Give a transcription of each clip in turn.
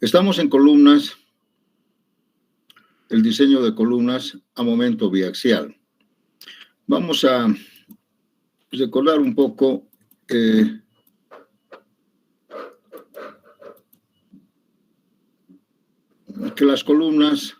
Estamos en columnas, el diseño de columnas a momento biaxial. Vamos a recordar un poco que las columnas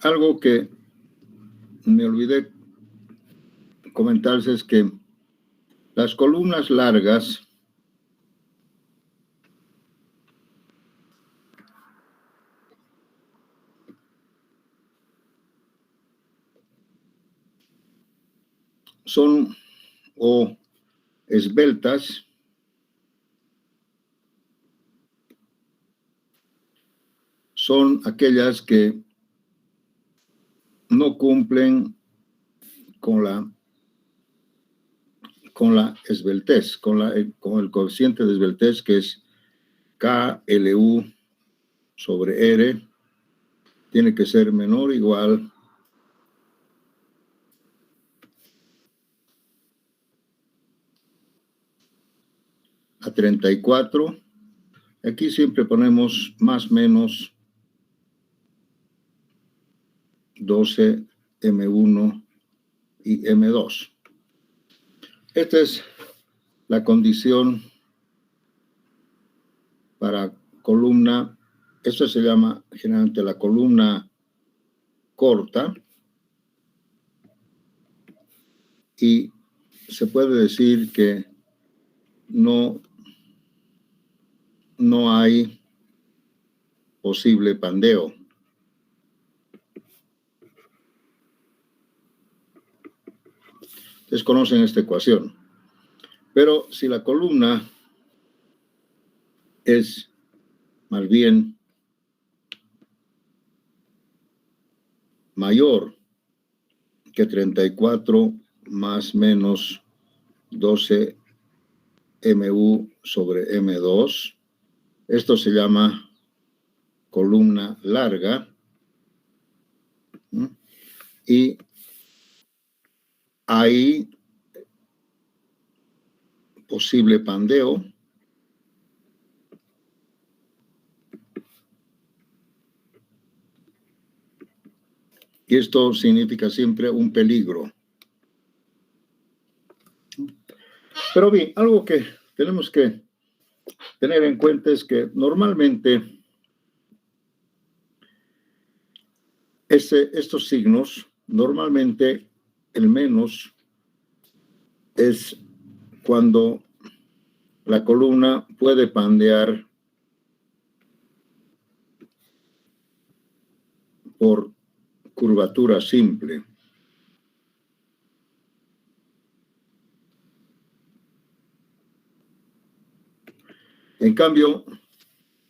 algo que me olvidé comentarles es que las columnas largas son o esbeltas son aquellas que no cumplen con la esbeltez, con el coeficiente de esbeltez que es KLU sobre R, tiene que ser menor o igual a 34. Aquí siempre ponemos más menos 12 M1 y M2. Esta es la condición para columna. Esto se llama generalmente la columna corta y se puede decir que no hay posible pandeo. Ustedes conocen esta ecuación. Pero si la columna es más bien mayor que 34 más menos 12 MU sobre M2, esto se llama columna larga, y hay posible pandeo. Y esto significa siempre un peligro. Pero bien, algo que tenemos que tener en cuenta es que normalmente estos signos, normalmente el menos es cuando la columna puede pandear por curvatura simple. En cambio,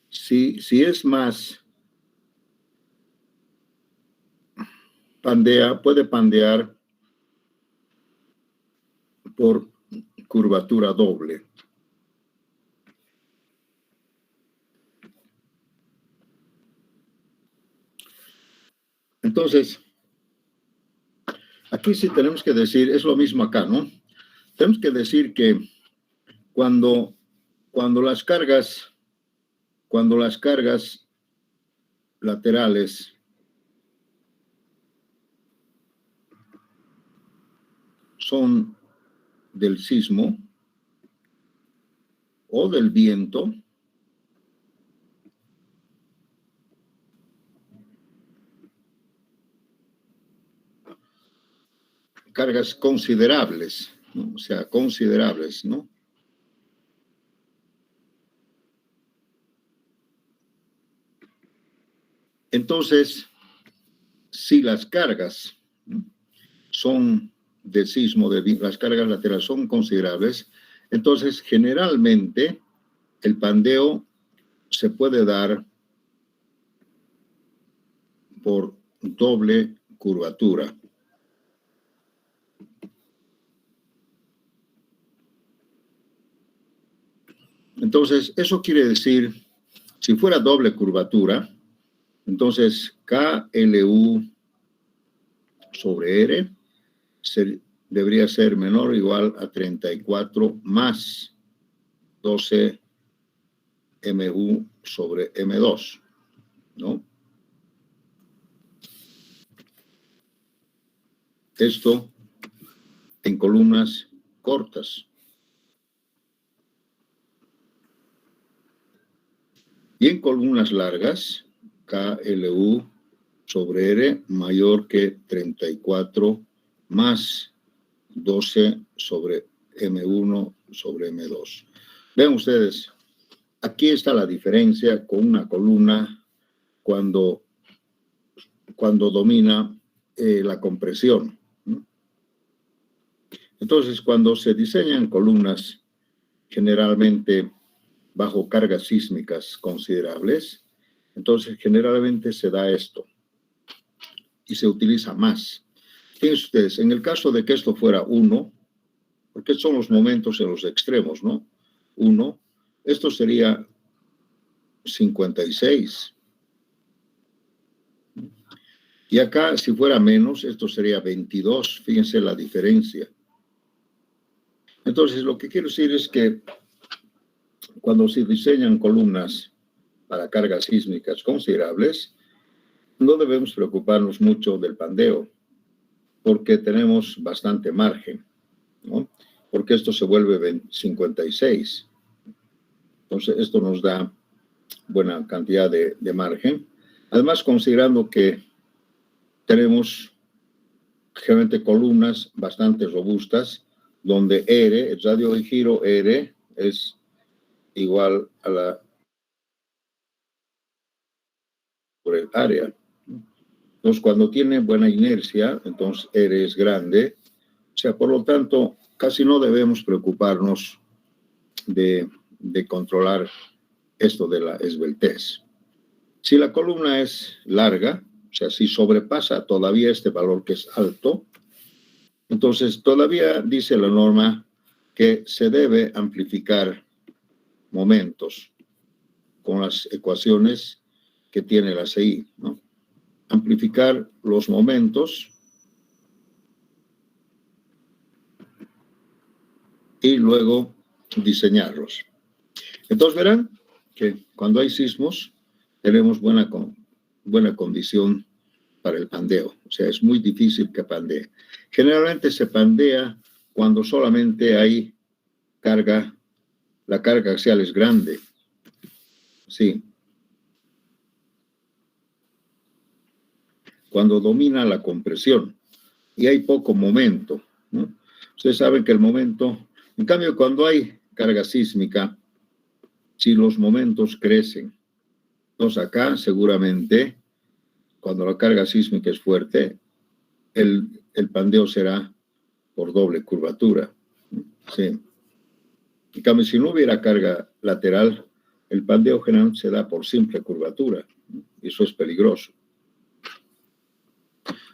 si es más, puede pandear por curvatura doble. Entonces, aquí sí tenemos que decir, es lo mismo acá, ¿no? Tenemos que decir que cuando las cargas laterales son del sismo o del viento, cargas considerables, ¿no? O sea, considerables, ¿no? Entonces, si las cargas son de sismo, las cargas laterales son considerables, entonces generalmente el pandeo se puede dar por doble curvatura. Entonces, eso quiere decir, si fuera doble curvatura, entonces KLU sobre R debería ser menor o igual a 34 más 12 MU sobre M2, ¿no? Esto en columnas cortas. Y en columnas largas, KLU sobre R mayor que 34 más 12 sobre M1 sobre M2. Vean ustedes, aquí está la diferencia con una columna cuando domina la compresión. Entonces, cuando se diseñan columnas generalmente bajo cargas sísmicas considerables, entonces generalmente se da esto y se utiliza más. Fíjense ustedes, en el caso de que esto fuera 1, porque son los momentos en los extremos, ¿no? 1, esto sería 56. Y acá, si fuera menos, esto sería 22. Fíjense la diferencia. Entonces, lo que quiero decir es que cuando se diseñan columnas para cargas sísmicas considerables, no debemos preocuparnos mucho del pandeo, porque tenemos bastante margen, ¿no? Porque esto se vuelve 56. Entonces, esto nos da buena cantidad de margen. Además, considerando que tenemos generalmente columnas bastante robustas, donde R, el radio de giro R, es igual a la por el área. Entonces, cuando tiene buena inercia, entonces R es grande. O sea, por lo tanto, casi no debemos preocuparnos de controlar esto de la esbeltez. Si la columna es larga, o sea, si sobrepasa todavía este valor que es alto, entonces todavía dice la norma que se debe amplificar momentos con las ecuaciones que tiene la CI, ¿no? Amplificar los momentos y luego diseñarlos. Entonces verán que cuando hay sismos tenemos buena condición para el pandeo. O sea, es muy difícil que pandee. Generalmente se pandea cuando solamente hay carga, la carga axial es grande. Sí. Cuando domina la compresión y hay poco momento, ¿no? Ustedes saben que el momento, en cambio, cuando hay carga sísmica, si los momentos crecen, entonces acá seguramente, cuando la carga sísmica es fuerte, el pandeo será por doble curvatura. Sí. En cambio, si no hubiera carga lateral, el pandeo general se da por simple curvatura. Y eso es peligroso.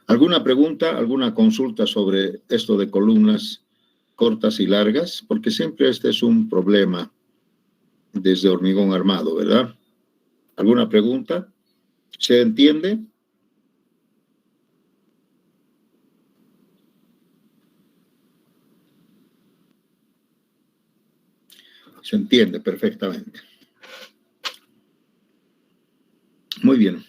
¿Alguna pregunta, alguna consulta sobre esto de columnas cortas y largas? Porque siempre este es un problema desde hormigón armado, ¿verdad? ¿Alguna pregunta? ¿Se entiende? Se entiende perfectamente. Muy bien.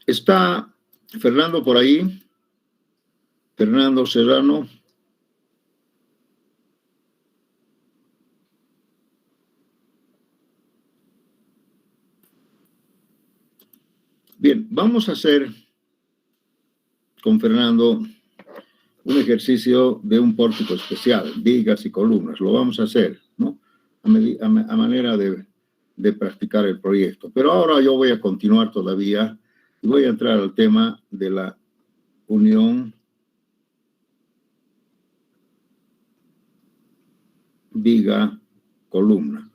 ¿Está Fernando por ahí? Fernando Serrano. Bien, vamos a hacer con Fernando un ejercicio de un pórtico especial, vigas y columnas. Lo vamos a hacer, ¿no? A manera de practicar el proyecto. Pero ahora yo voy a continuar todavía y voy a entrar al tema de la unión viga-columna.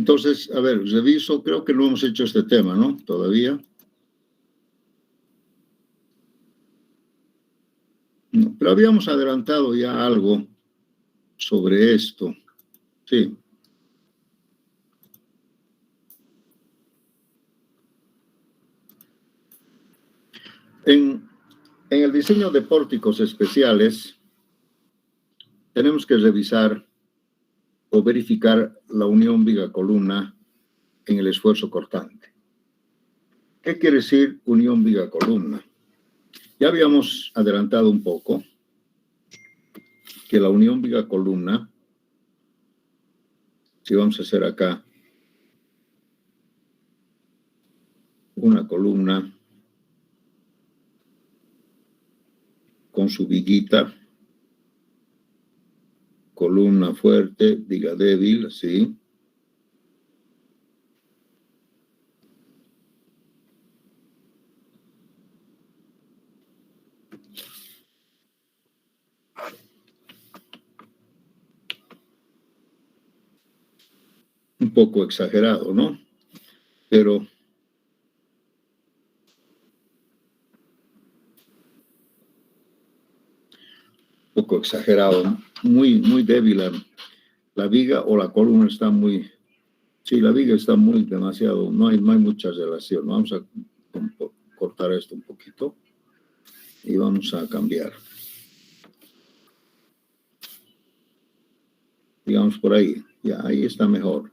Entonces, a ver, reviso, creo que no hemos hecho este tema, ¿no? Todavía. No, pero habíamos adelantado ya algo sobre esto. Sí. En el diseño de pórticos especiales, tenemos que revisar o verificar la unión viga-columna en el esfuerzo cortante. ¿Qué quiere decir unión viga-columna? Ya habíamos adelantado un poco que la unión viga-columna, si vamos a hacer acá una columna con su viguita, columna fuerte, viga débil, así. Un poco exagerado, ¿no? Pero un poco exagerado, muy débil la viga o la columna está muy, sí, la viga está muy demasiado, no hay mucha relación. Vamos a cortar esto un poquito y vamos a cambiar. Digamos por ahí, ya ahí está mejor.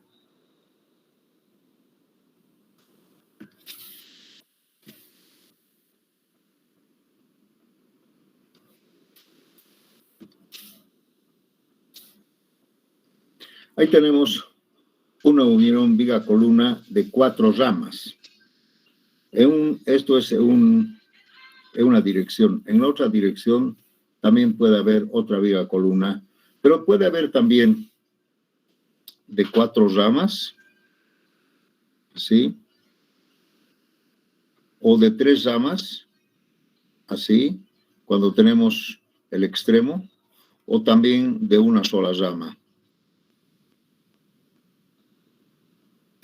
Ahí tenemos una unión viga-columna de 4 ramas. Esto es en una dirección. En la otra dirección también puede haber otra viga-columna, pero puede haber también de 4 ramas, ¿sí? O de 3 ramas, así, cuando tenemos el extremo, o también de una sola rama.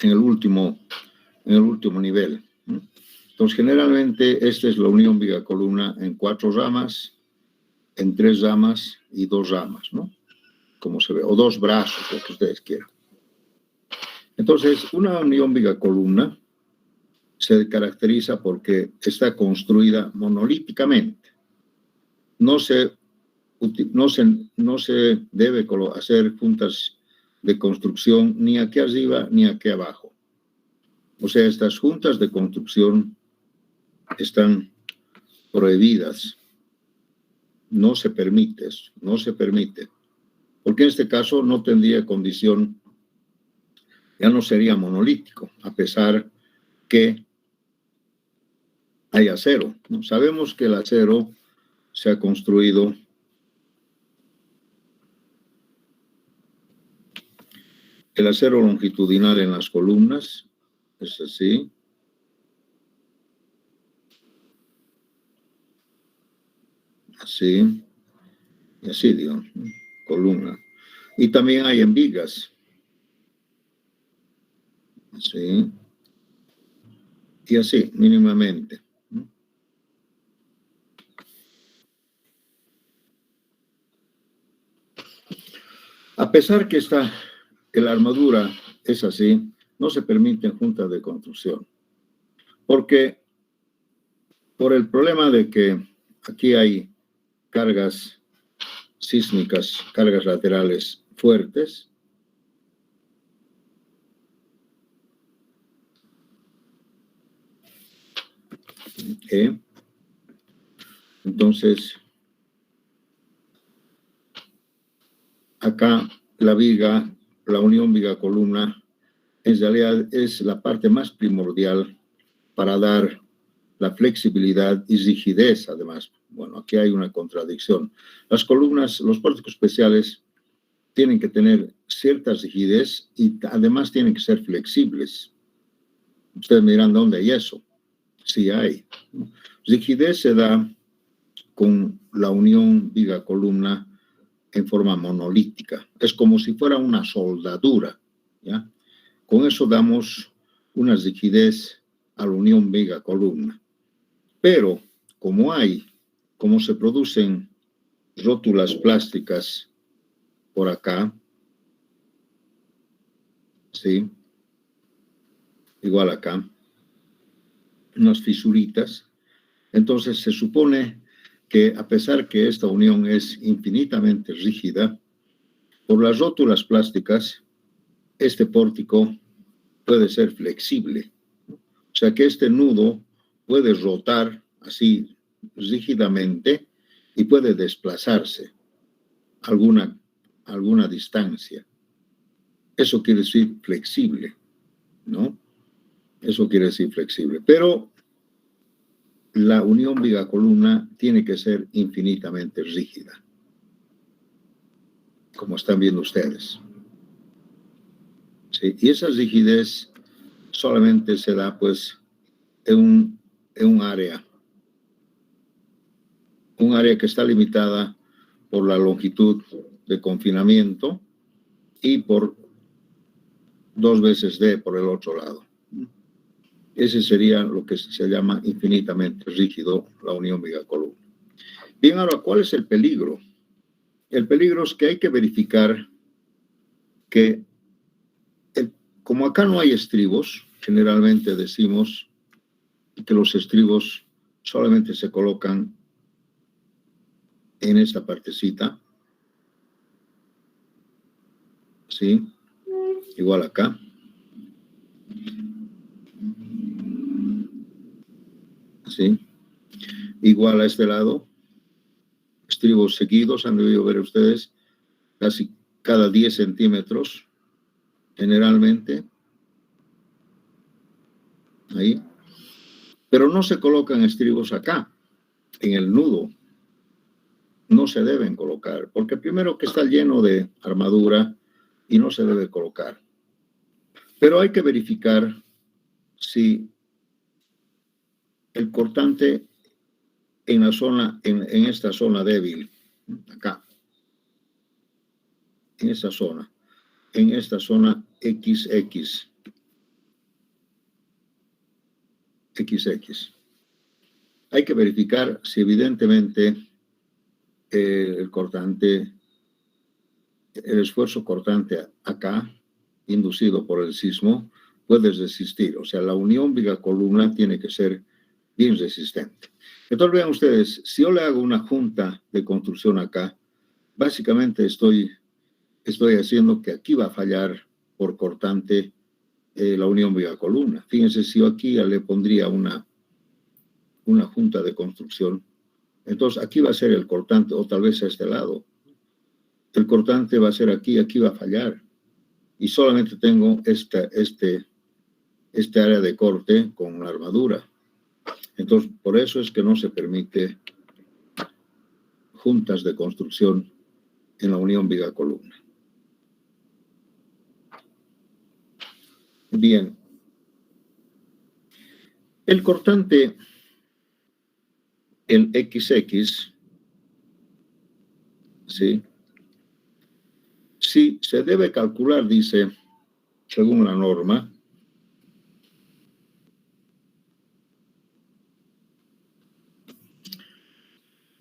En el último nivel. Entonces, generalmente, esta es la unión viga-columna en 4 ramas, en 3 ramas y 2 ramas, ¿no? Como se ve, o 2 brazos, lo que ustedes quieran. Entonces, una unión viga-columna se caracteriza porque está construida monolíticamente. No se debe hacer juntas de construcción ni aquí arriba ni aquí abajo. O sea, estas juntas de construcción están prohibidas. No se permite eso, no se permite. Porque en este caso no tendría condición, ya no sería monolítico, a pesar que hay acero, ¿no? Sabemos que el acero se ha construido el acero longitudinal en las columnas, es así. Así, y así, digo, columna. Y también hay en vigas. Así. Y así, mínimamente. A pesar que la armadura es así, no se permiten juntas de construcción. Porque por el problema de que aquí hay cargas sísmicas, cargas laterales fuertes, entonces acá la viga, la unión viga-columna, en realidad es la parte más primordial para dar la flexibilidad y rigidez, además. Bueno, aquí hay una contradicción. Las columnas, los pórticos especiales tienen que tener cierta rigidez y además tienen que ser flexibles. Ustedes me dirán, ¿dónde hay eso? Sí hay. Rigidez se da con la unión viga-columna en forma monolítica. Es como si fuera una soldadura, ¿ya? Con eso damos una rigidez a la unión viga-columna. Pero como se producen rótulas plásticas por acá, ¿sí? Igual acá, unas fisuritas. Entonces se supone que a pesar que esta unión es infinitamente rígida, por las rótulas plásticas, este pórtico puede ser flexible. O sea que este nudo puede rotar así rígidamente y puede desplazarse a alguna distancia. Eso quiere decir flexible, ¿no? Eso quiere decir flexible. Pero la unión viga-columna tiene que ser infinitamente rígida, como están viendo ustedes. ¿Sí? Y esa rigidez solamente se da, pues, en un área que está limitada por la longitud de confinamiento y por 2 veces D por el otro lado. Ese sería lo que se llama infinitamente rígido, la unión viga-columna. Bien, ahora, ¿cuál es el peligro? El peligro es que hay que verificar que, como acá no hay estribos, generalmente decimos que los estribos solamente se colocan en esta partecita, ¿sí? Igual acá. ¿Sí? Igual a este lado, estribos seguidos, han debido ver ustedes, casi cada 10 centímetros, generalmente. Ahí. Pero no se colocan estribos acá, en el nudo. No se deben colocar, porque primero que está lleno de armadura y no se debe colocar. Pero hay que verificar si el cortante en esta zona débil, acá, en esta zona XX, hay que verificar si evidentemente el esfuerzo cortante acá, inducido por el sismo, puede resistir. O sea, la unión viga-columna tiene que ser bien resistente. Entonces, vean ustedes, si yo le hago una junta de construcción acá, básicamente estoy haciendo que aquí va a fallar por cortante la unión viga-columna. Fíjense, si yo aquí le pondría una junta de construcción, entonces aquí va a ser el cortante, o tal vez a este lado. El cortante va a ser aquí va a fallar. Y solamente tengo este área de corte con la armadura. Entonces, por eso es que no se permite juntas de construcción en la unión viga-columna. Bien. El cortante, el XX, ¿sí? Sí, se debe calcular, dice, según la norma,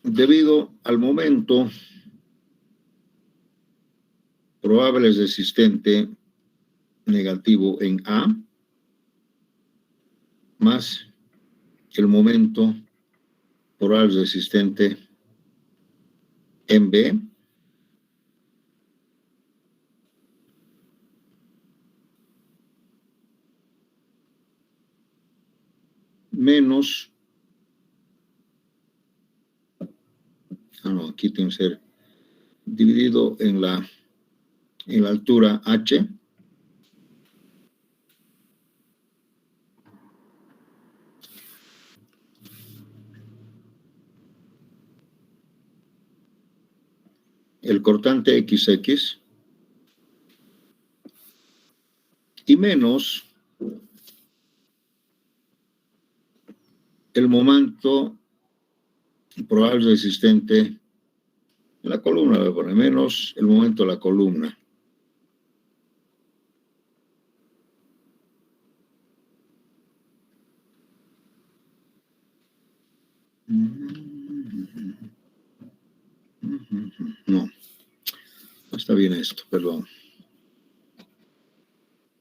debido al momento probable resistente negativo en A, más el momento probable resistente en B, menos, aquí tiene que ser dividido en la altura H, el cortante XX, y menos el momento probable resistente en la columna, le pone menos el momento de la columna. No, está bien esto, perdón.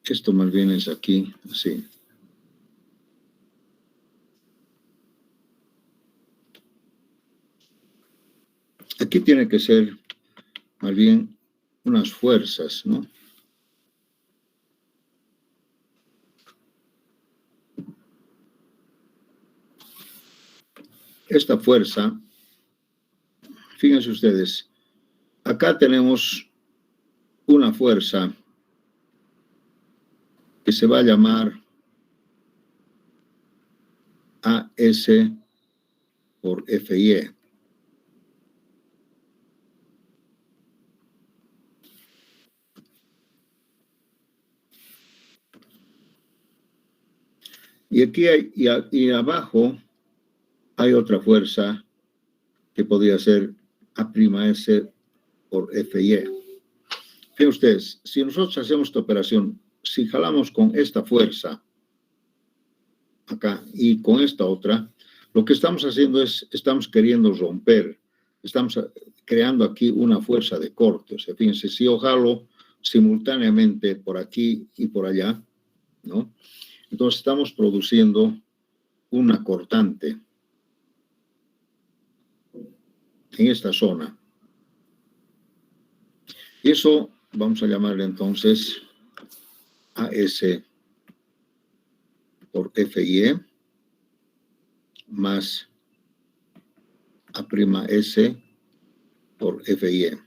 Esto más bien es aquí, así. Aquí tiene que ser más bien unas fuerzas, ¿no? Esta fuerza, fíjense ustedes, acá tenemos una fuerza que se va a llamar AS por FY. Y aquí hay, y abajo hay otra fuerza que podría ser A'S por FY. Fíjense ustedes, si nosotros hacemos esta operación, si jalamos con esta fuerza acá y con esta otra, lo que estamos haciendo es, estamos queriendo romper, estamos creando aquí una fuerza de corte. O sea, fíjense, si yo jalo simultáneamente por aquí y por allá, ¿no? Entonces estamos produciendo una cortante en esta zona. Y eso vamos a llamarle entonces AS por FY más A'S por FY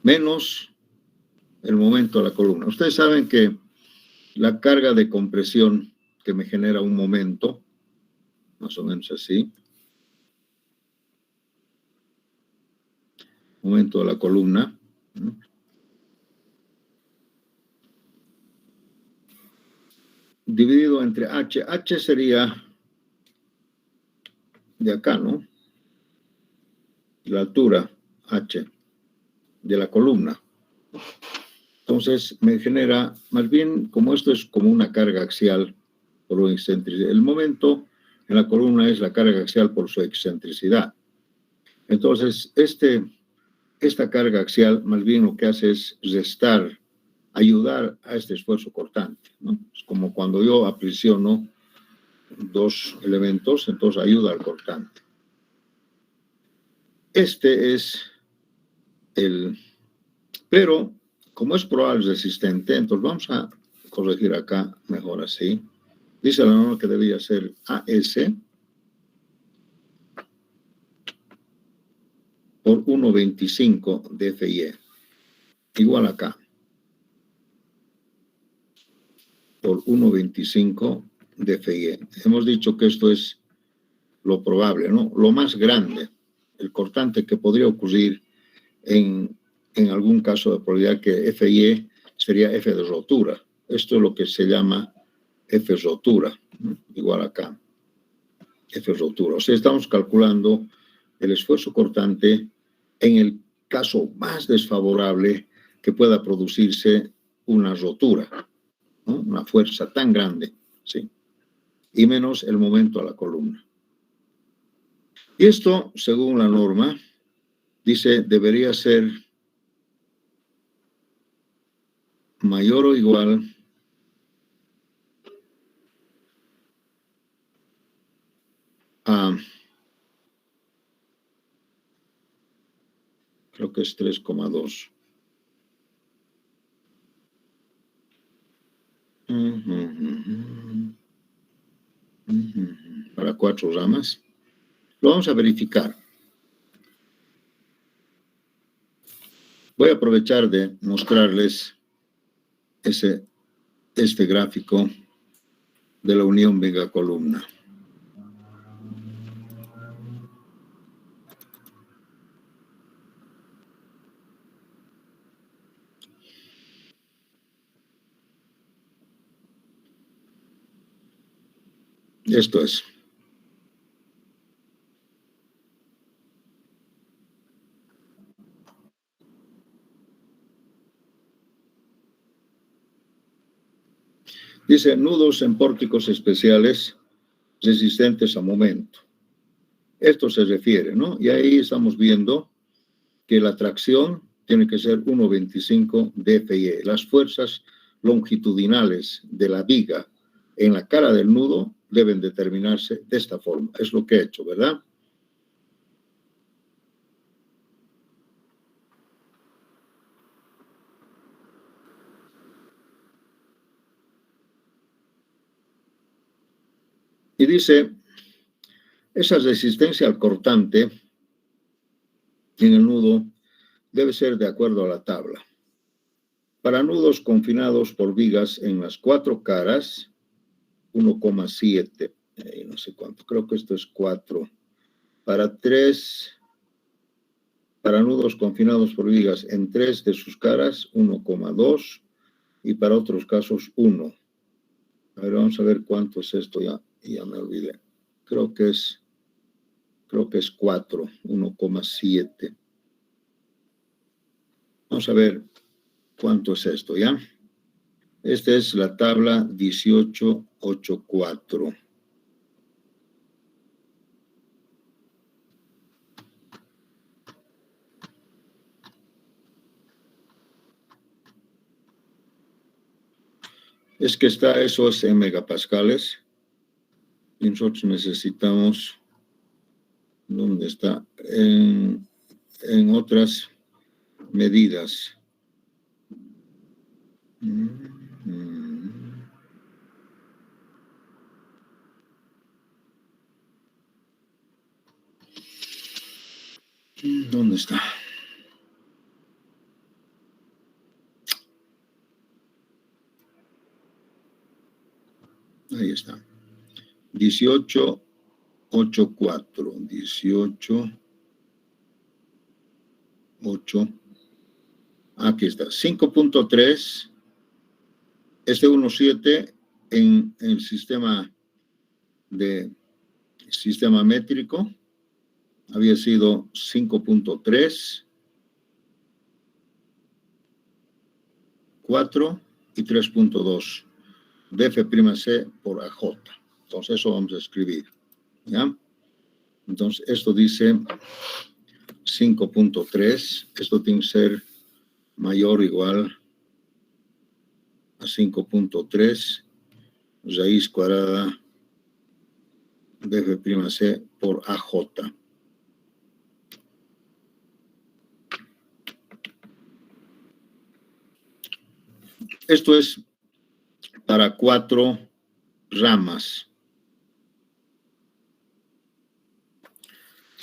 menos el momento de la columna. Ustedes saben que la carga de compresión que me genera un momento, más o menos así, momento de la columna, ¿no? Dividido entre H. H sería de acá, ¿no? La altura H de la columna. Entonces me genera, más bien, como esto es como una carga axial por su excentricidad. El momento en la columna es la carga axial por su excentricidad. Entonces, esta carga axial más bien lo que hace es restar, ayudar a este esfuerzo cortante, ¿no? Es como cuando yo aprisiono dos elementos, entonces ayuda al cortante. Este es el... Pero, como es probable resistente, entonces vamos a corregir acá mejor así. Dice la norma que debía ser AS por 1,25 de FY. Igual acá. Por 1,25 de FY. Hemos dicho que esto es lo probable, ¿no? Lo más grande, el cortante que podría ocurrir en algún caso de probabilidad que FY sería F de rotura. Esto es lo que se llama F rotura, ¿no? Igual acá. F rotura. O sea, estamos calculando el esfuerzo cortante en el caso más desfavorable que pueda producirse una rotura, ¿no? Una fuerza tan grande, ¿sí? Y menos el momento a la columna. Y esto, según la norma, dice, debería ser mayor o igual a, creo que es 3,2. Para 4 ramas. Lo vamos a verificar. Voy a aprovechar de mostrarles este gráfico de la unión viga-columna. Esto es. Dice, nudos en pórticos especiales resistentes a momento. Esto se refiere, ¿no? Y ahí estamos viendo que la tracción tiene que ser 1,25 dFi. Las fuerzas longitudinales de la viga en la cara del nudo deben determinarse de esta forma. Es lo que he hecho, ¿verdad? Y dice, esa resistencia al cortante en el nudo debe ser de acuerdo a la tabla. Para nudos confinados por vigas en las 4 caras, 1,7, no sé cuánto, creo que esto es 4. Para nudos confinados por vigas en 3 de sus caras, 1,2, y para otros casos 1. A ver, vamos a ver cuánto es esto, ya me olvidé. Creo que es 4, 1,7. Vamos a ver cuánto es esto, ¿ya? Esta es la tabla 1884. Es que está eso es en megapascales. Y nosotros necesitamos, ¿dónde está? En otras medidas. ¿Dónde está? Ahí está. 1884. 18.8. Aquí está. 5.3. Este 1.7 en el sistema métrico había sido 5.3, 4 y 3.2 dF'C por AJ. Entonces eso vamos a escribir, ¿ya? Entonces esto dice 5.3, esto tiene que ser mayor o igual a 5.3 raíz cuadrada dF'C por AJ. Esto es para 4 ramas.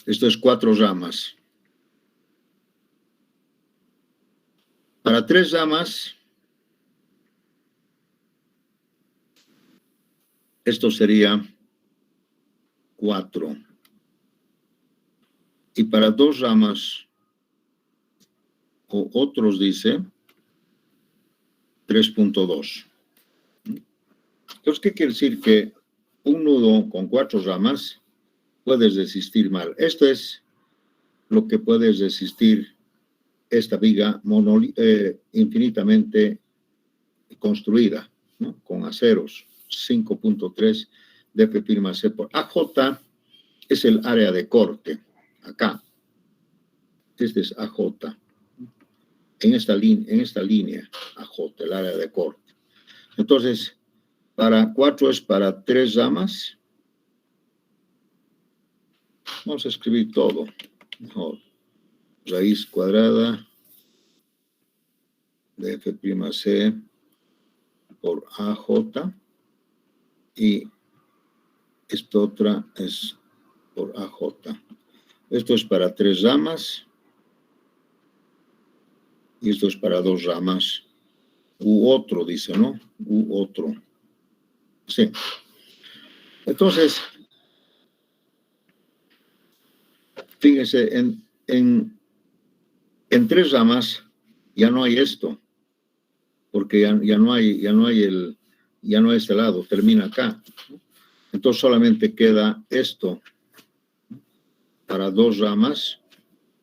Esto es 4 ramas. Para 3 ramas, esto sería 4. Y para 2 ramas, o otros dice, 3.2. Entonces, ¿qué quiere decir? Que un nudo con 4 ramas puedes resistir mal. Esto es lo que puede resistir esta viga infinitamente construida, ¿no? Con aceros, 5.3 dF'C por AJ es el área de corte, acá. Este es AJ. En esta línea, AJ, el área de corte. Entonces, para 4 es para 3 ramas. Vamos a escribir todo. Mejor. Raíz cuadrada de F'C por AJ. Y esta otra es por AJ. Esto es para 3 ramas. Y esto es para 2 ramas. U otro, dice, ¿no? U otro. Sí. Entonces, fíjense, en 3 ramas ya no hay esto, porque ya no hay este lado, termina acá. Entonces solamente queda esto para 2 ramas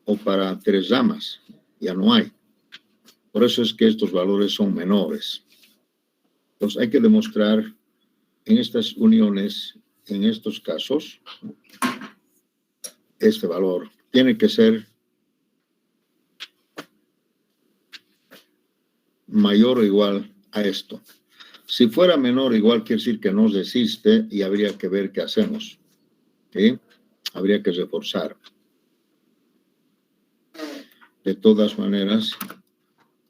o para 3 ramas, ya no hay. Por eso es que estos valores son menores. Entonces hay que demostrar en estas uniones, en estos casos, este valor. Tiene que ser mayor o igual a esto. Si fuera menor o igual, quiere decir que nos desiste y habría que ver qué hacemos. ¿Sí? Habría que reforzar. De todas maneras,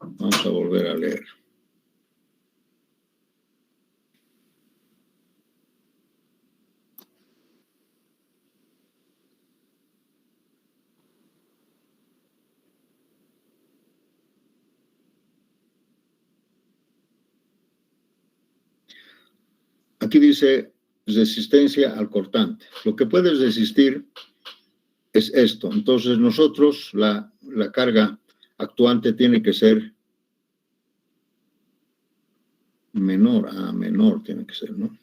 vamos a volver a leer. Aquí dice resistencia al cortante. Lo que puedes resistir es esto. Entonces nosotros, la carga actuante tiene que ser menor a menor, tiene que ser, ¿no?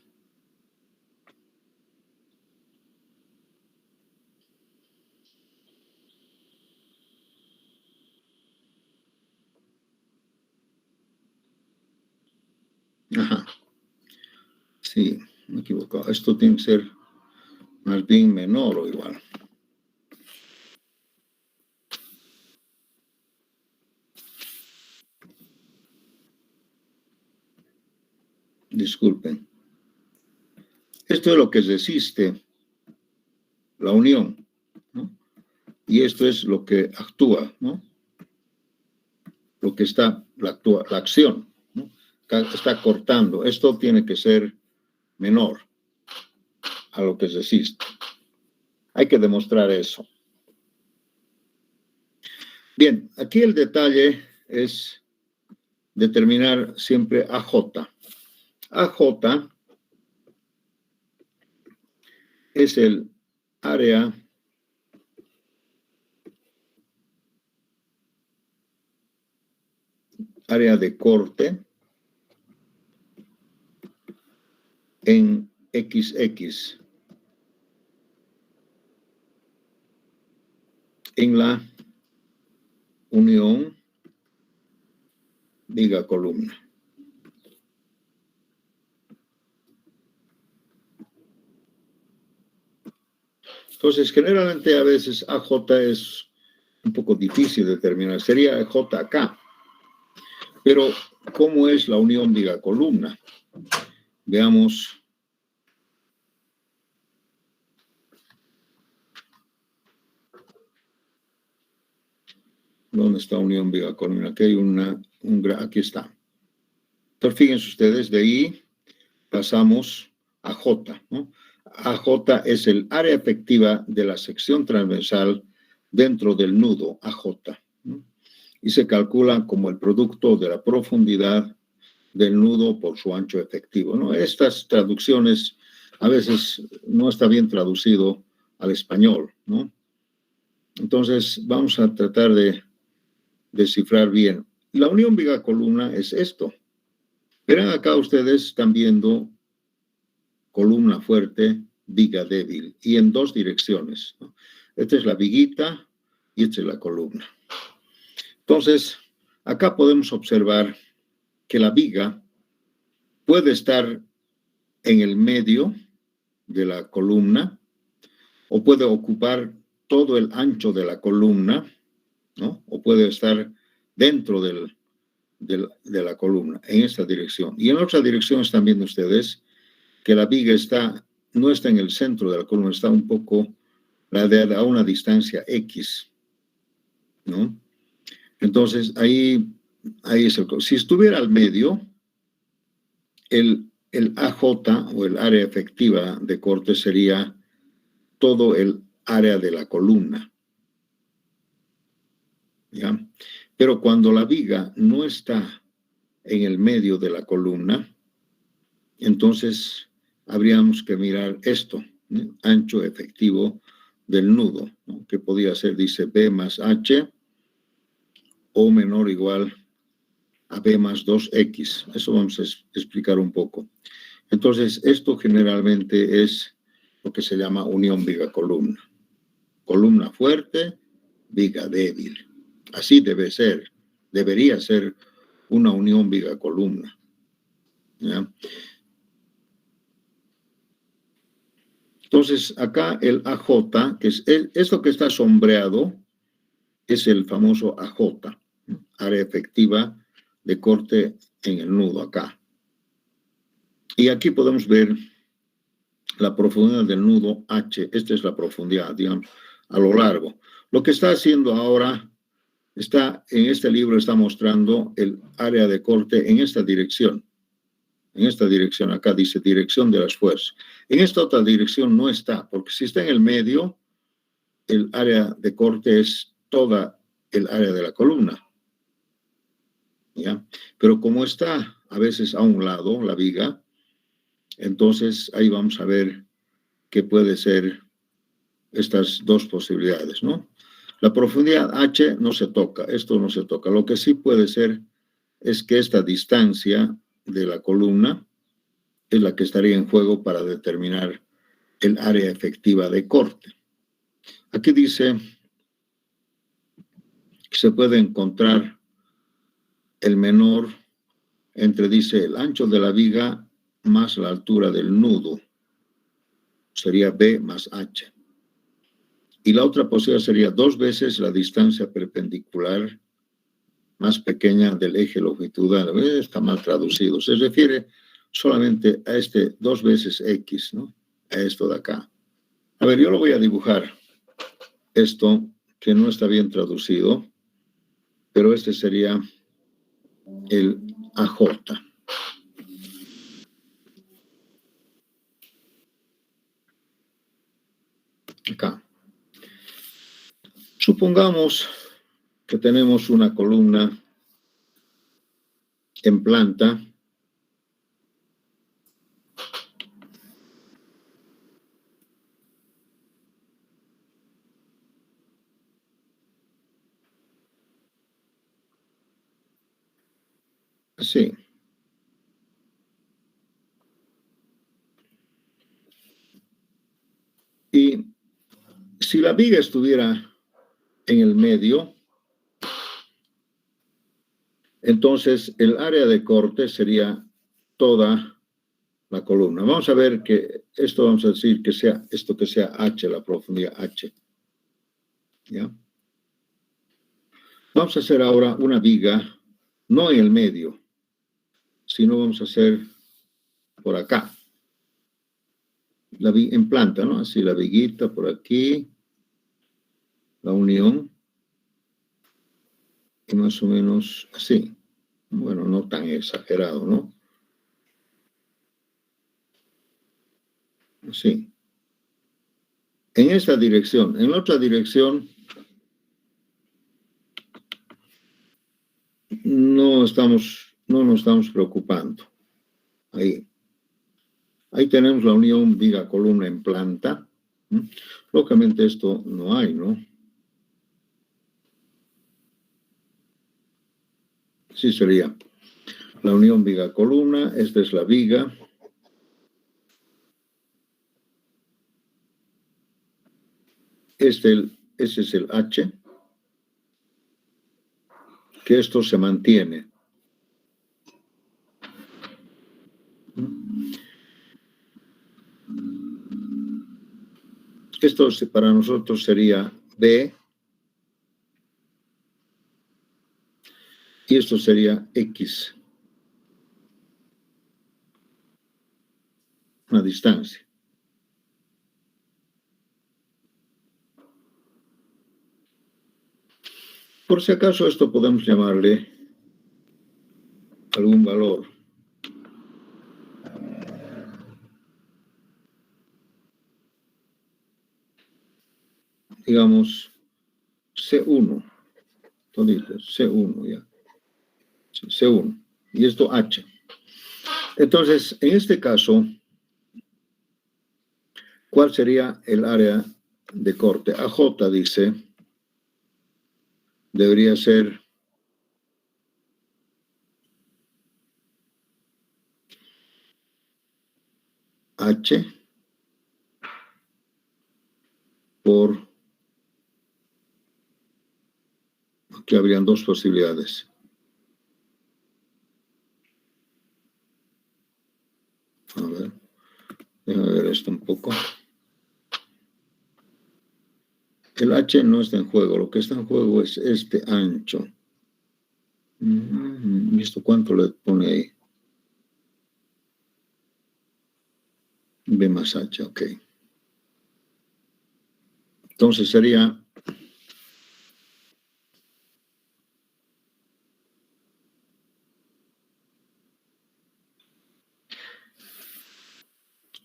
Ajá. Sí, me he equivocado. Esto tiene que ser más bien menor o igual. Disculpen. Esto es lo que resiste la unión, ¿no? Y esto es lo que actúa, ¿no? Lo que está, la acción, ¿no? Está cortando. Esto tiene que ser menor a lo que resiste. Hay que demostrar eso. Bien, aquí el detalle es determinar siempre AJ. AJ es el área de corte en XX en la unión viga columna. Entonces, generalmente a veces AJ es un poco difícil de determinar. Sería JK. Pero, ¿cómo es la unión viga columna? Veamos. ¿Dónde está unión viga columna? Aquí hay aquí está. Entonces, fíjense ustedes, de ahí pasamos a J, ¿no? AJ es el área efectiva de la sección transversal dentro del nudo AJ, ¿no? Y se calcula como el producto de la profundidad del nudo por su ancho efectivo, ¿no? Estas traducciones a veces no está bien traducido al español, ¿no? Entonces vamos a tratar de descifrar bien. La unión viga columna es esto. Verán acá ustedes, están viendo columna fuerte, viga débil, y en dos direcciones, ¿no? Esta es la viguita y esta es la columna. Entonces, acá podemos observar que la viga puede estar en el medio de la columna o puede ocupar todo el ancho de la columna, ¿no? O puede estar dentro de la columna, en esta dirección. Y en otra dirección están viendo ustedes que la viga no está en el centro de la columna, está un poco a una distancia X, ¿no? Entonces, ahí es si estuviera al medio, el AJ o el área efectiva de corte sería todo el área de la columna, ¿ya? Pero cuando la viga no está en el medio de la columna, entonces habríamos que mirar esto, ¿no? Ancho efectivo del nudo, ¿no? Que podría ser, dice, B más H o menor o igual a B más 2X. Eso vamos a explicar un poco. Entonces, esto generalmente es lo que se llama unión viga-columna. Columna fuerte, viga débil. Así debe ser, debería ser una unión viga-columna, ¿ya? Entonces, acá el AJ, que es esto que está sombreado, es el famoso AJ, área efectiva de corte en el nudo acá. Y aquí podemos ver la profundidad del nudo H. Esta es la profundidad, digamos, a lo largo. Lo que está haciendo ahora, en este libro está mostrando el área de corte en esta dirección. En esta dirección, acá dice dirección de las fuerzas. En esta otra dirección no está, porque si está en el medio, el área de corte es toda el área de la columna. ¿Ya? Pero como está a veces a un lado la viga, entonces ahí vamos a ver qué puede ser estas dos posibilidades, ¿no? La profundidad H no se toca, esto no se toca. Lo que sí puede ser es que esta distancia de la columna es la que estaría en juego para determinar el área efectiva de corte. Aquí dice que se puede encontrar el menor entre, dice, el ancho de la viga más la altura del nudo. Sería B más H. Y la otra posibilidad sería 2 veces la distancia perpendicular más pequeña del eje longitudinal. Está mal traducido. Se refiere solamente a 2 veces X, ¿no? A esto de acá. A ver, yo lo voy a dibujar. Esto que no está bien traducido, pero este sería el AJ. Acá. Supongamos que tenemos una columna en planta así. Y si la viga estuviera en el medio, entonces el área de corte sería toda la columna. Vamos a ver que esto, vamos a decir que sea esto que sea H, la profundidad H. ¿Ya? Vamos a hacer ahora una viga, no en el medio, sino vamos a hacer por acá. En planta, ¿no? Así la viguita por aquí, la unión, y más o menos así. Bueno, no tan exagerado, ¿no? Así. En esta dirección. En la otra dirección no nos estamos preocupando. Ahí tenemos la unión viga-columna en planta. Lógicamente esto no hay, ¿no? Sí sería la unión viga-columna. Esta es la viga. Ese es el H. Que esto se mantiene. Esto para nosotros sería B. Y esto sería X. Una distancia. Por si acaso esto podemos llamarle algún valor. Digamos C1. Entonces, C1 ya. C1. Y esto H. Entonces, en este caso, ¿cuál sería el área de corte? AJ dice, debería ser H por, aquí habrían dos posibilidades. A ver, déjame ver esto un poco. El H no está en juego, lo que está en juego es este ancho. ¿Visto cuánto le pone ahí? B más H, ok. Entonces sería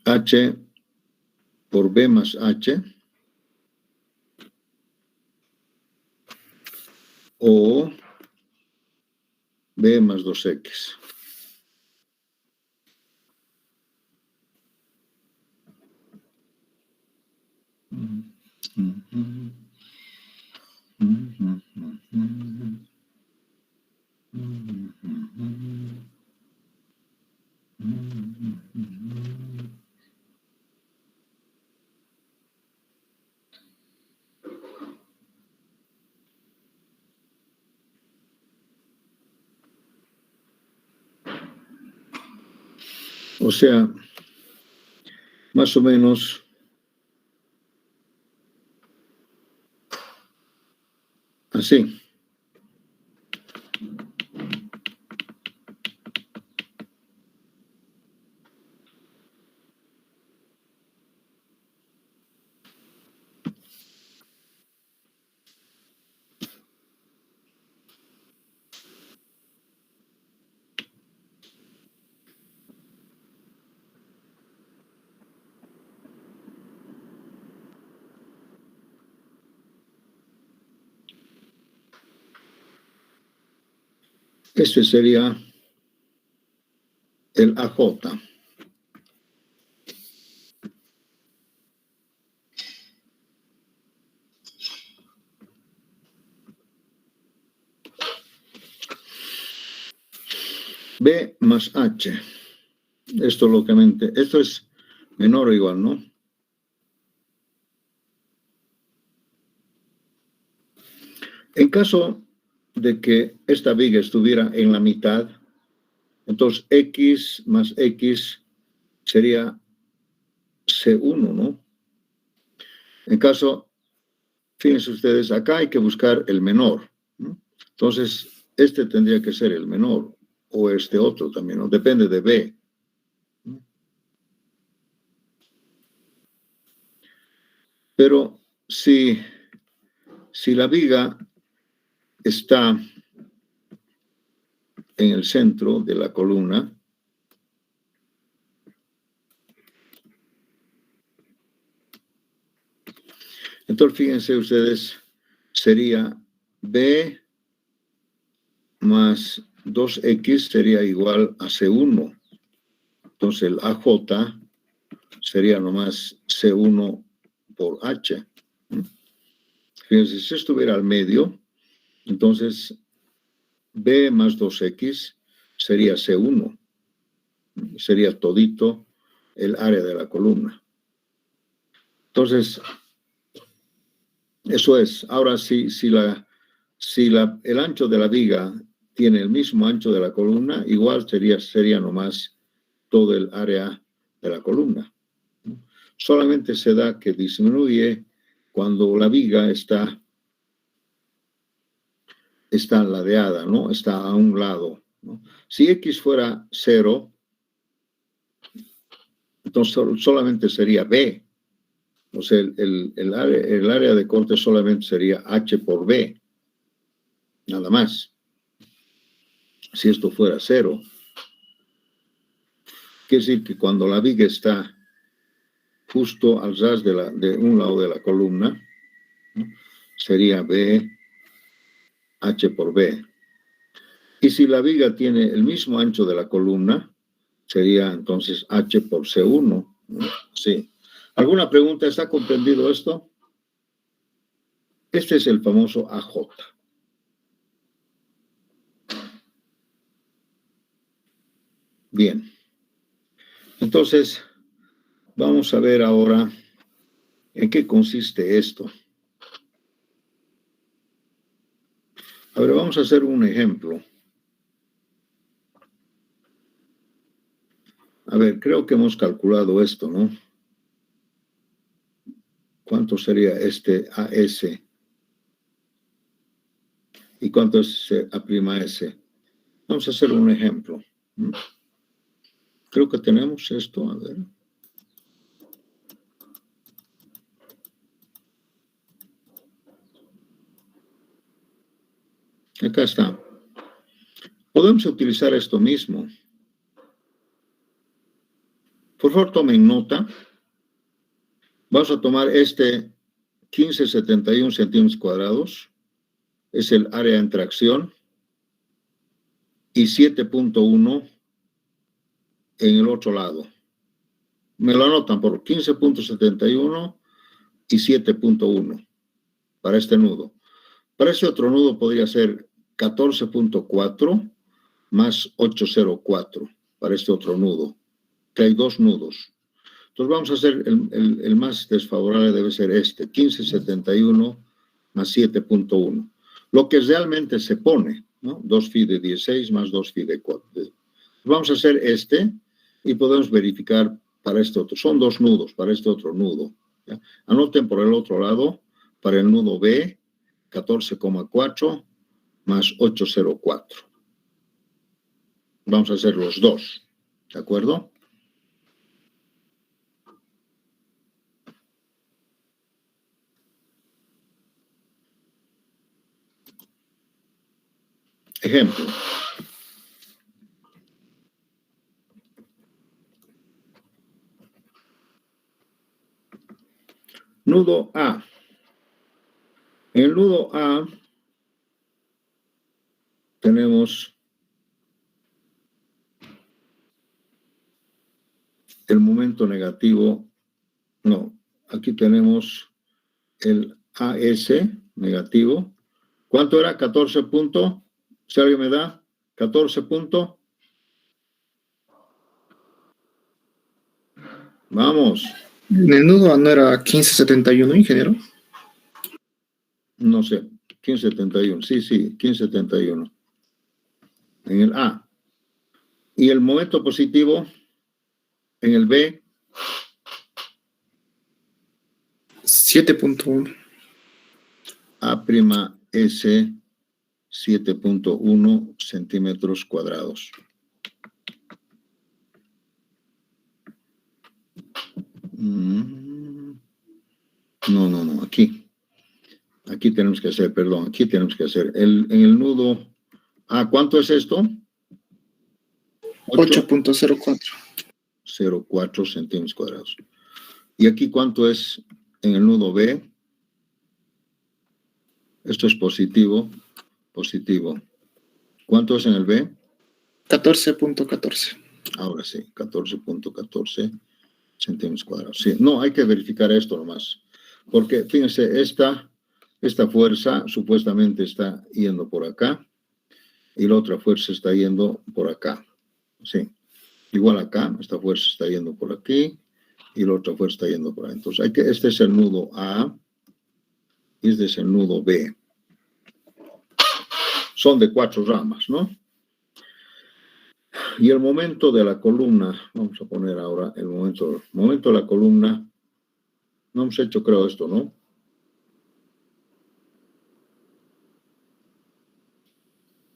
H por B más H o B más 2X. O sea, más o menos así. Este sería el AJ. B más H. Esto lógicamente, esto es menor o igual, ¿no? En caso de que esta viga estuviera en la mitad, entonces X más X sería C1, ¿no? En caso, fíjense ustedes, acá hay que buscar el menor, ¿no? Entonces, este tendría que ser el menor, o este otro también, ¿no? Depende de B. Pero si la viga está en el centro de la columna, entonces fíjense ustedes, sería B más 2X sería igual a C1. Entonces el AJ sería nomás C1 por H. Fíjense, si estuviera al medio, entonces B más 2X sería C1. Sería todito el área de la columna. Entonces, eso es. Ahora, si el ancho de la viga tiene el mismo ancho de la columna, igual sería nomás todo el área de la columna. Solamente se da que disminuye cuando la viga está ladeada, ¿no? Está a un lado, ¿no? Si X fuera 0, entonces solamente sería B. O sea, el área de corte solamente sería H por B. Nada más. Si esto fuera 0. Quiere decir que cuando la viga está justo al ras de un lado de la columna, ¿no? Sería B, H por B. Y si la viga tiene el mismo ancho de la columna, sería entonces H por C1. ¿No? Sí. ¿Alguna pregunta? ¿Está comprendido esto? Este es el famoso AJ. Bien. Entonces, vamos a ver ahora en qué consiste esto. A ver, vamos a hacer un ejemplo. A ver, creo que hemos calculado esto, ¿no? ¿Cuánto sería este AS? ¿Y cuánto es A'S? Vamos a hacer un ejemplo. Creo que tenemos esto, a ver. Acá está. Podemos utilizar esto mismo. Por favor, tomen nota. Vamos a tomar este 1571 centímetros cuadrados. Es el área en tracción. Y 7.1 en el otro lado. Me lo anotan por 15.71 y 7.1 para este nudo. Para este otro nudo podría ser 14.4 más 804 para este otro nudo, que hay dos nudos. Entonces vamos a hacer el más desfavorable, debe ser este, 1571 más 7.1. Lo que realmente se pone, ¿no? 2 phi de 16 más 2 phi de 4. Vamos a hacer este y podemos verificar para este otro. Son dos nudos para este otro nudo. ¿Ya? Anoten por el otro lado, para el nudo B, 14,4 más 804. Vamos a hacer los dos, ¿de acuerdo? Ejemplo. Nudo A. En el nudo A tenemos el momento negativo. No, aquí tenemos el AS negativo. ¿Cuánto era? 14 puntos. Si alguien me da 14 puntos. Vamos. En el nudo A no era 1571, ingeniero. No sé, 1571. Sí, 1571. En el A. Y el momento positivo en el B. 7.1. A'S 7.1 centímetros cuadrados. No, aquí. Aquí tenemos que hacer, perdón, aquí tenemos que hacer. En el nudo A, ¿cuánto es esto? 8.04. 0,4 centímetros cuadrados. ¿Y aquí cuánto es en el nudo B? Esto es positivo. ¿Cuánto es en el B? 14.14. Ahora sí, 14.14 centímetros cuadrados. Sí, no, hay que verificar esto nomás. Porque, fíjense, esta fuerza supuestamente está yendo por acá y la otra fuerza está yendo por acá. Sí, igual acá, esta fuerza está yendo por aquí y la otra fuerza está yendo por ahí. Entonces, este es el nudo A y este es el nudo B. Son de 4 ramas, ¿no? Y el momento de la columna, vamos a poner ahora el momento de la columna, no hemos hecho creo esto, ¿no?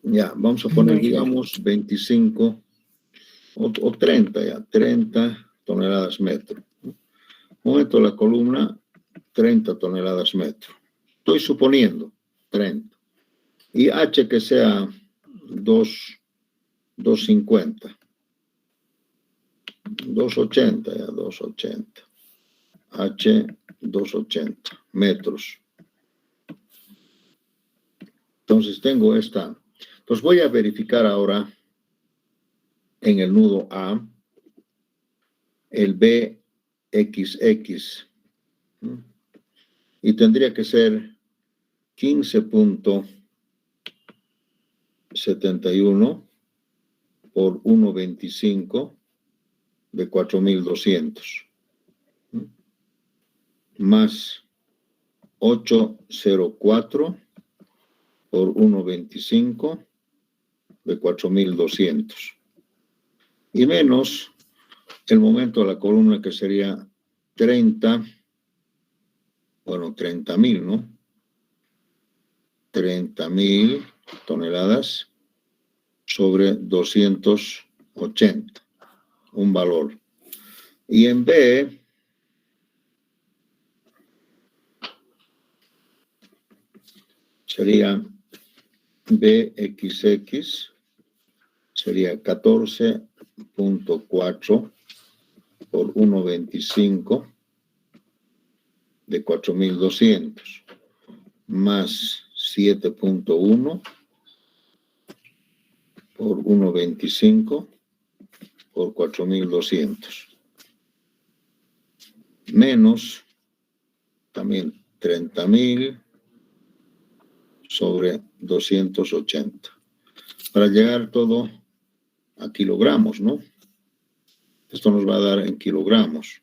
Ya, vamos a poner, digamos, 25 o 30, ya, 30 toneladas metro. Momento de la columna, 30 toneladas metro. Estoy suponiendo 30. Y H que sea 250. 280, ya, 280. H, 280 metros. Entonces tengo esta. Entonces voy a verificar ahora en el nudo A el BXX. Y tendría que ser 15.71 por 1.25 de 4.200. Más 804 por 1.25 de 4.200. Y menos el momento de la columna que sería 30 bueno, 30.000, ¿no? 30.000 toneladas sobre 280, un valor. Y en B, sería BXX, sería 14.4 por 1.25 de 4.200, más 7.1 por 1.25 por 4.200, menos también 30.000 sobre 280, para llegar todo a kilogramos, ¿no? Esto nos va a dar en kilogramos.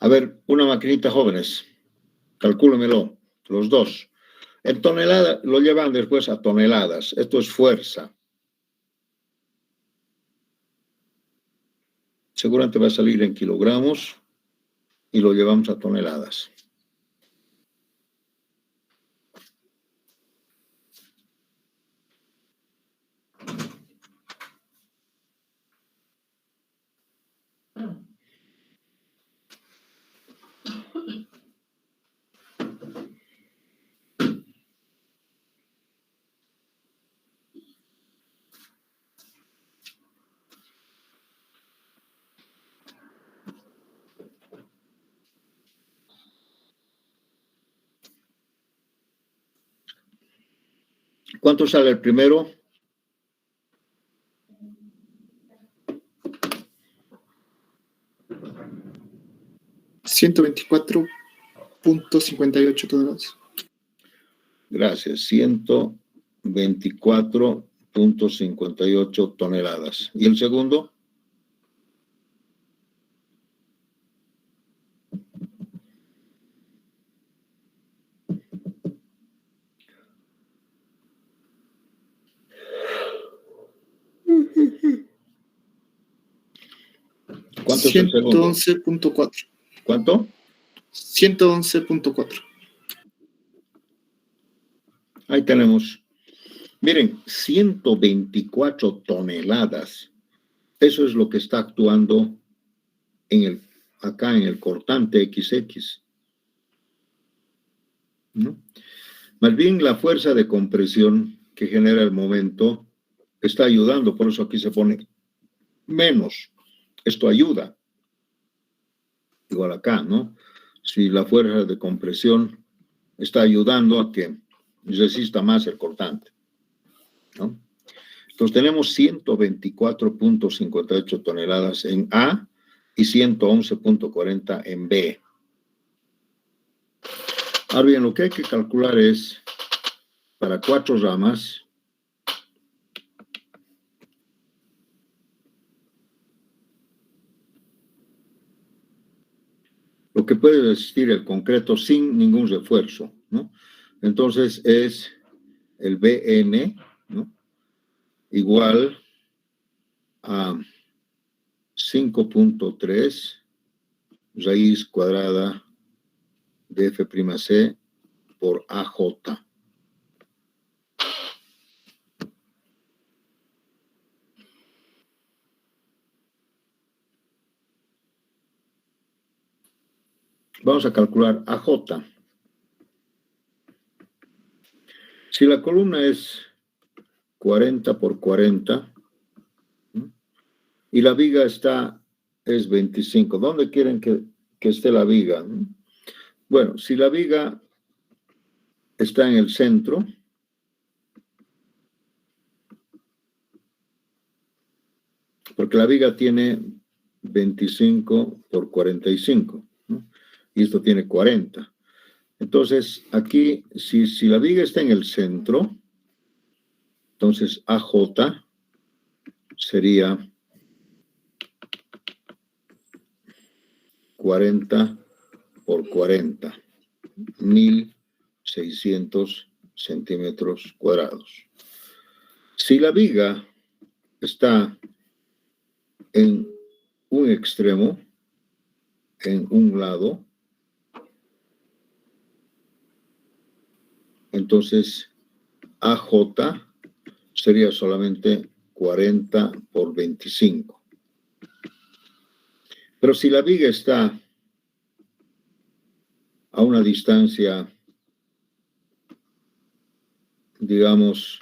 A ver, una maquinita, jóvenes, calcúlemelo, los dos. En toneladas, lo llevan después a toneladas. Esto es fuerza. Seguramente va a salir en kilogramos y lo llevamos a toneladas. ¿Cuánto sale el primero? $124.58 toneladas. Gracias, 124.58 toneladas. ¿Y el segundo? ¿Cuánto es el segundo? 111.4. ¿Cuánto? 111.4. Ahí tenemos. Miren, 124 toneladas. Eso es lo que está actuando acá en el cortante XX, ¿no? Más bien la fuerza de compresión que genera el momento está ayudando, por eso aquí se pone menos. Esto ayuda. Igual acá, ¿no? Si la fuerza de compresión está ayudando a que resista más el cortante, ¿no? Entonces tenemos 124.58 toneladas en A y 111.40 en B. Ahora bien, lo que hay que calcular es, para 4 ramas, lo que puede resistir el concreto sin ningún refuerzo, ¿no? Entonces es el BN, ¿no? Igual a 5.3 raíz cuadrada de F'C por AJ. Vamos a calcular AJ. Si la columna es 40 por 40, ¿no? Y la viga es 25, ¿dónde quieren que esté la viga, ¿no? Bueno, si la viga está en el centro, porque la viga tiene 25 por 45, ¿no? Y esto tiene 40. Entonces, aquí, si la viga está en el centro, entonces AJ sería 40 por 40, 1.600 centímetros cuadrados. Si la viga está en un extremo, en un lado, entonces AJ sería solamente 40 por 25. Pero si la viga está a una distancia, digamos,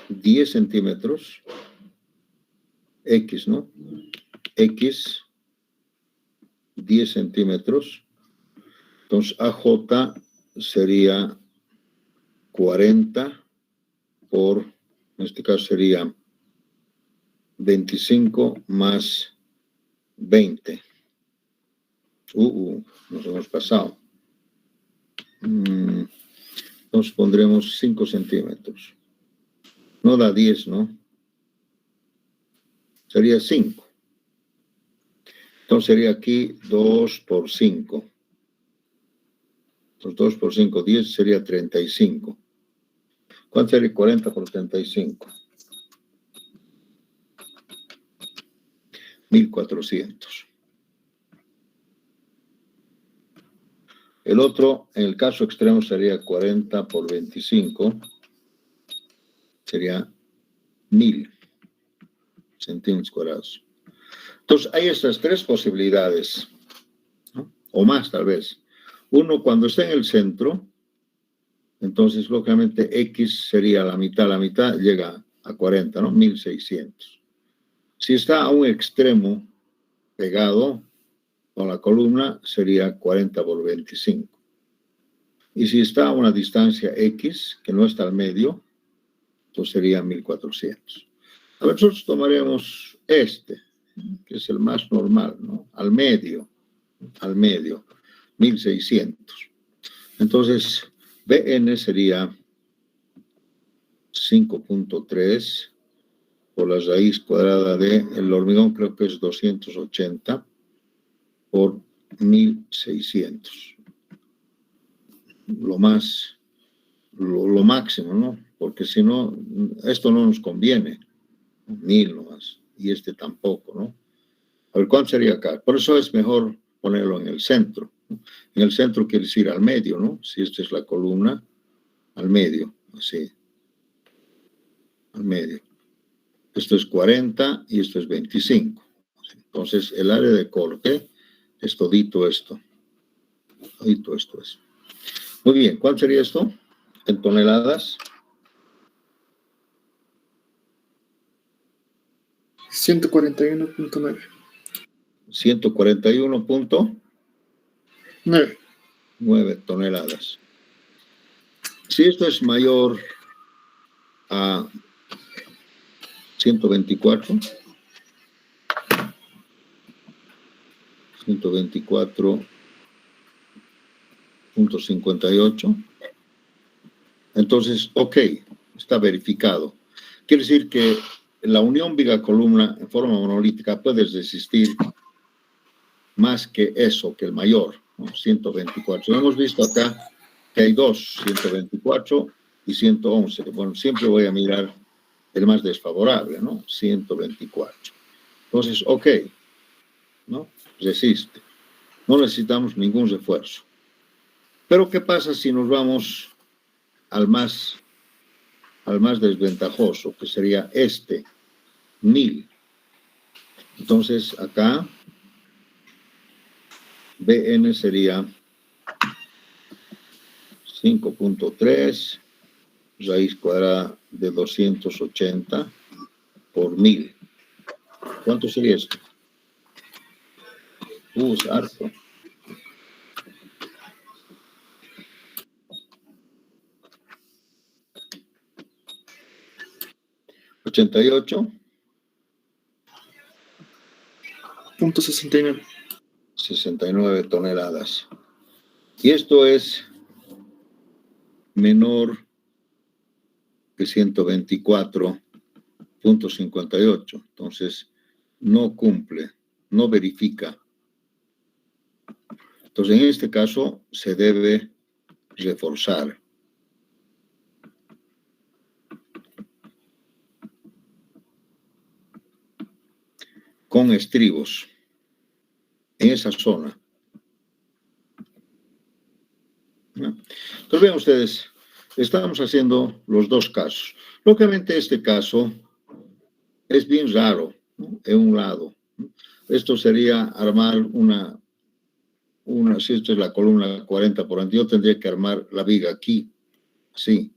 10 centímetros, X, ¿no? X, 10 centímetros. Entonces, AJ sería 40 por, en este caso sería 25 más 20. Nos hemos pasado. Entonces pondremos 5 centímetros. No da 10, ¿no? Sería 5. Entonces sería aquí 2 por 5. Entonces 2 por 5, 10 sería 35. ¿Cuánto sería 40 por 35? 1400. El otro, en el caso extremo, sería 40 por 25. Sería 1000 centímetros cuadrados. Entonces, hay estas tres posibilidades, ¿no? O más tal vez. Uno, cuando está en el centro, entonces, lógicamente, X sería la mitad llega a 40, ¿no? 1600. Si está a un extremo pegado con la columna, sería 40 por 25. Y si está a una distancia X, que no está al medio, entonces sería 1400. A ver, nosotros tomaremos este, que es el más normal, ¿no? Al medio, 1600. Entonces, BN sería 5.3 por la raíz cuadrada del hormigón, creo que es 280 por 1600. Lo máximo, ¿no? Porque si no, esto no nos conviene. 1000 nomás. Y este tampoco, ¿no? A ver, ¿cuánto sería acá? Por eso es mejor ponerlo en el centro, ¿no? En el centro quiere decir al medio, ¿no? Si esta es la columna, al medio, así. Al medio. Esto es 40 y esto es 25. Entonces, el área de corte es todito esto. Todito esto es. Muy bien, ¿cuánto sería esto? En toneladas. 141.9. 141.9 toneladas. Si esto es mayor a 124.58, entonces, ok, está verificado. Quiere decir que la unión viga-columna en forma monolítica puede resistir más que eso, que el mayor, ¿no? 124. Hemos visto acá que hay dos, 124 y 111. Bueno, siempre voy a mirar el más desfavorable, ¿no? 124. Entonces, ok, ¿no? Resiste. No necesitamos ningún refuerzo. Pero, ¿qué pasa si nos vamos al más desventajoso, que sería este, 1000? Entonces, acá, BN sería 5.3 raíz cuadrada de 280 por 1000. ¿Cuánto sería esto? Es harto. 88.69. 69 toneladas. Y esto es menor que 124.58. Entonces, no cumple, no verifica. Entonces, en este caso, se debe reforzar. Con estribos. en esa zona. ¿No? Entonces vean ustedes, estamos haciendo los dos casos. Lógicamente este caso es bien raro, ¿no? En un lado, ¿no? Esto sería armar si esto es la columna 40 por 20, yo tendría que armar la viga aquí, sí,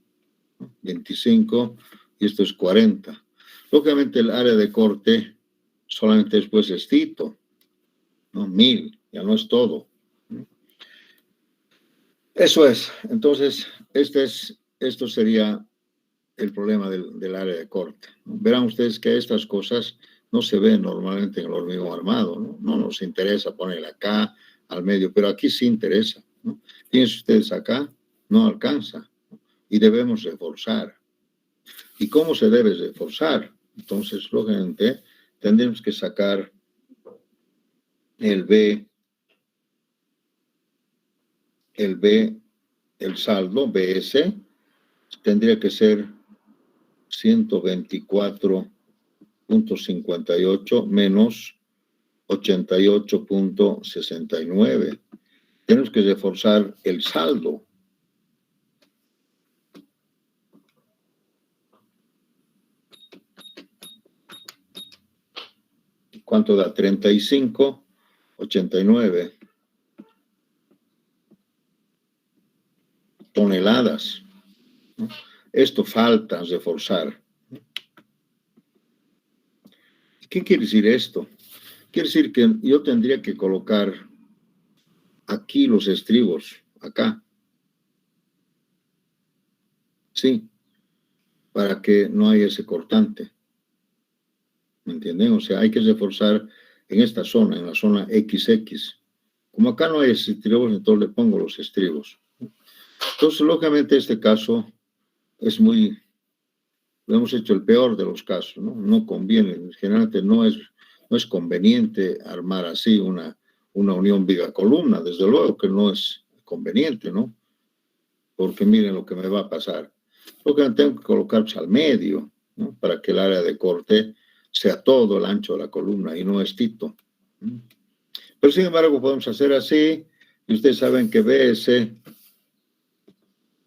25, y esto es 40. Lógicamente el área de corte solamente después es Tito, ¿no? 1000, ya no es todo. Eso es. Entonces, esto sería el problema del área de corte. Verán ustedes que estas cosas no se ven normalmente en el hormigón armado, ¿no? No nos interesa ponerla acá, al medio, pero aquí sí interesa, ¿no? Fíjense ustedes acá, no alcanza, ¿no? Y debemos reforzar. ¿Y cómo se debe reforzar? Entonces, lógicamente, tendremos que sacar el B, el saldo, BS, tendría que ser 124.58 menos 88.69. Tenemos que reforzar el saldo. ¿Cuánto da? 35.89 toneladas. Esto falta reforzar. ¿Qué quiere decir esto? Quiere decir que yo tendría que colocar aquí los estribos, acá. Sí, para que no haya ese cortante. ¿Me entienden? O sea, hay que reforzar en esta zona, en la zona XX. Como acá no hay estribos, entonces le pongo los estribos. Entonces, lógicamente, este caso es lo hemos hecho el peor de los casos, ¿no? No conviene, generalmente no es conveniente armar así una unión viga-columna, desde luego que no es conveniente, ¿no? Porque miren lo que me va a pasar. Lo que tengo que colocar al medio, ¿no? Para que el área de corte sea todo el ancho de la columna y no es Tito. Pero sin embargo podemos hacer así, y ustedes saben que BS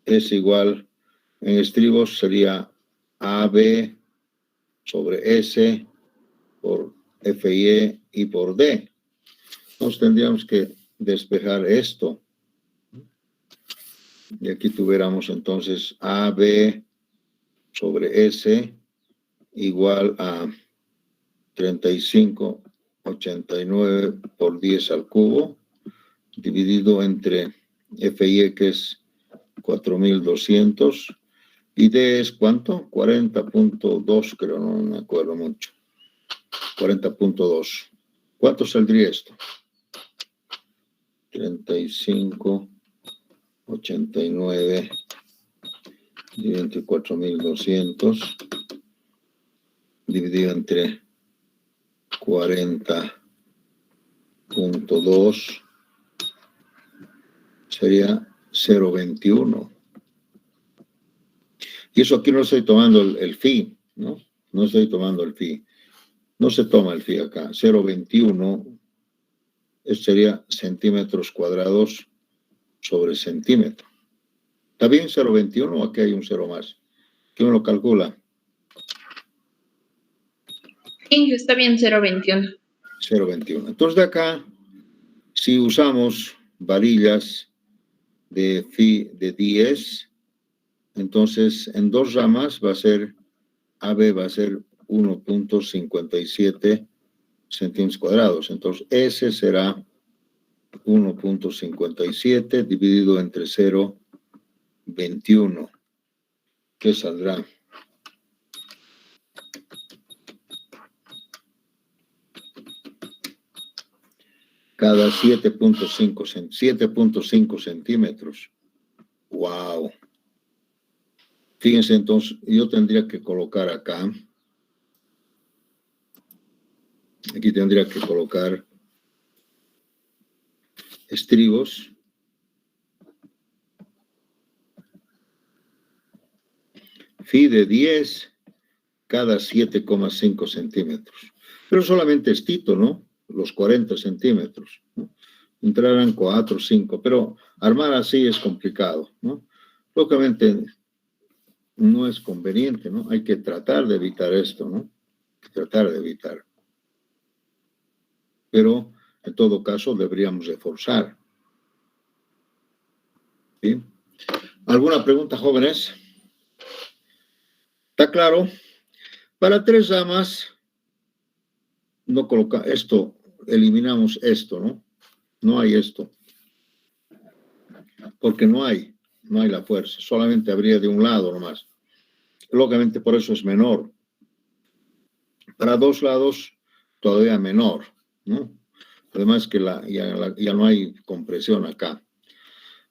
es igual, en estribos sería AB sobre S por FY y por D. Entonces tendríamos que despejar esto. Y aquí tuviéramos entonces AB sobre S igual a 35.89 por 10 al cubo, dividido entre FY, que es 4.200, y D es ¿cuánto? 40.2, creo, no me acuerdo mucho. 40.2. ¿Cuánto saldría esto? 35.89 dividido entre 4.200 dividido entre 40.2 sería 0.21. Y eso aquí no estoy tomando el phi, ¿no? No estoy tomando el phi. No se toma el phi acá. 0.21 sería centímetros cuadrados sobre centímetro. ¿Está bien 0.21 o aquí hay un 0 más? ¿Quién me lo calcula? Sí, está bien 0.21. 0.21. Entonces de acá, si usamos varillas de phi de 10, entonces en dos ramas va a ser, AB va a ser 1.57 centímetros cuadrados. Entonces S será 1.57 dividido entre 0.21. ¿Qué saldrá? Cada 7.5 centímetros. ¡Wow! Fíjense, entonces, yo tendría que colocar acá. Aquí tendría que colocar estribos. Phi de 10 cada 7,5 centímetros. Pero solamente es Tito, ¿no? los 40 centímetros, ¿no? Entrarán 4 o 5, pero armar así es complicado, ¿no? Lógicamente no es conveniente, ¿no? Hay que tratar de evitar esto, ¿no? Tratar de evitar. Pero en todo caso deberíamos reforzar. ¿Sí? ¿Alguna pregunta, jóvenes? ¿Está claro? Para 3 ramas, no coloca esto, eliminamos esto, ¿no? No hay esto. Porque no hay la fuerza, solamente habría de un lado nomás. Lógicamente por eso es menor. Para 2 lados, todavía menor, ¿no? Además que ya no hay compresión acá.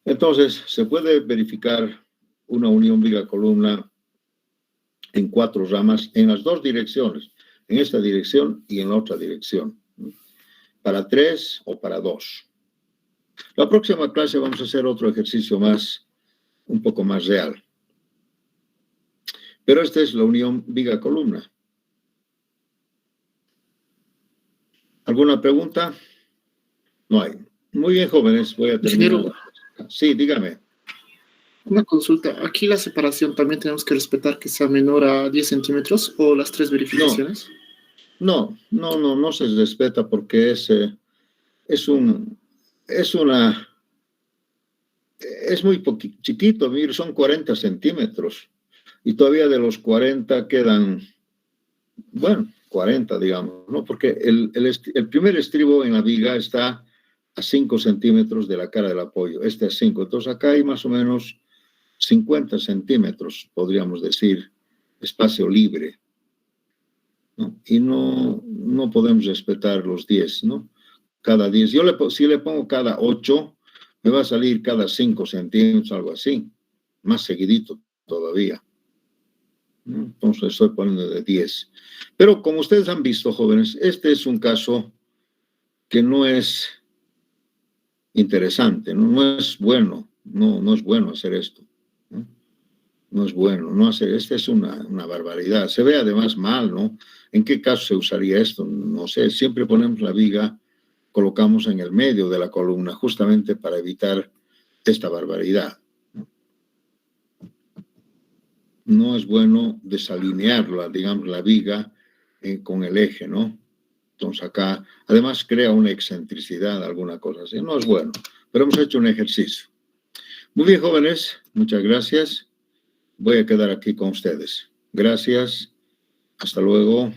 Entonces, se puede verificar una unión viga-columna en 4 ramas, en las 2 direcciones, en esta dirección y en la otra dirección, ¿no? Para 3 o para 2. La próxima clase vamos a hacer otro ejercicio un poco más real. Pero esta es la unión viga-columna. ¿Alguna pregunta? No hay. Muy bien, jóvenes, voy a terminar. Ingeniero, Sí, dígame. una consulta. Aquí la separación también tenemos que respetar que sea menor a 10 centímetros o las 3 verificaciones. No se respeta porque es muy chiquito, mire, son 40 centímetros. Y todavía de los 40 quedan, bueno, 40, digamos, ¿no? Porque el primer estribo en la viga está a 5 centímetros de la cara del apoyo. Este es 5. Entonces acá hay más o menos 50 centímetros, podríamos decir, espacio libre, ¿no? Y no podemos respetar los 10, ¿no? Cada 10. Si le pongo cada 8, me va a salir cada 5 centímetros, algo así. Más seguidito todavía, ¿no? Entonces estoy poniendo de 10. Pero como ustedes han visto, jóvenes, este es un caso que no es interesante, ¿no? No es bueno, no es bueno hacer esto, ¿no? No es bueno, no hacer, esta es una barbaridad. Se ve además mal, ¿no? ¿En qué caso se usaría esto? No sé, siempre ponemos la viga, colocamos en el medio de la columna, justamente para evitar esta barbaridad. No es bueno desalinearla, digamos, la viga con el eje, ¿no? Entonces acá, además crea una excentricidad, alguna cosa así. No es bueno, pero hemos hecho un ejercicio. Muy bien, jóvenes, muchas gracias. Voy a quedar aquí con ustedes. Gracias. Hasta luego.